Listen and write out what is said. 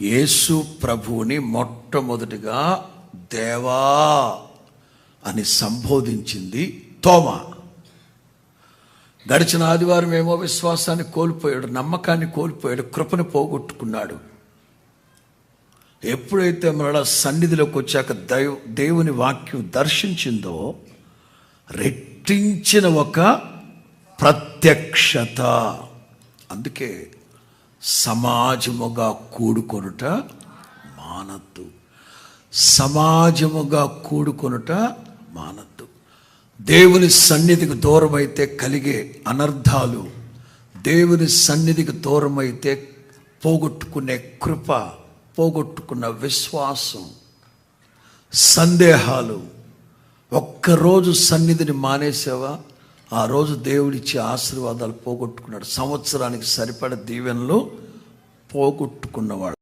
యేసు ప్రభువుని మొట్టమొదటిగా దేవా అని సంబోధించింది తోమా. గడిచిన ఆదివారం ఏమో విశ్వాసాన్ని కోల్పోయాడు, నమ్మకాన్ని కోల్పోయాడు, కృపను పోగొట్టుకున్నాడు. ఎప్పుడైతే మరలా సన్నిధిలోకి వచ్చాక దేవుని వాక్యం దర్శించిందో రెట్టించిన ఒక ప్రత్యక్షత. అందుకే సమాజముగా కూడుకొనుట మానద్దు, సమాజముగా కూడుకొనుట మానద్దు. దేవుని సన్నిధికి దూరం అయితే కలిగే అనర్థాలు, దేవుని సన్నిధికి దూరం అయితే పోగొట్టుకునే కృప, పోగొట్టుకున్న విశ్వాసం, సందేహాలు. ఒక్కరోజు సన్నిధిని మానేసావా, ఆ రోజు దేవుడిచ్చే ఆశీర్వాదాలు పోగొట్టుకున్నాడు. సంవత్సరానికి సరిపడ దీవెనలు పోగొట్టుకున్నవాడు.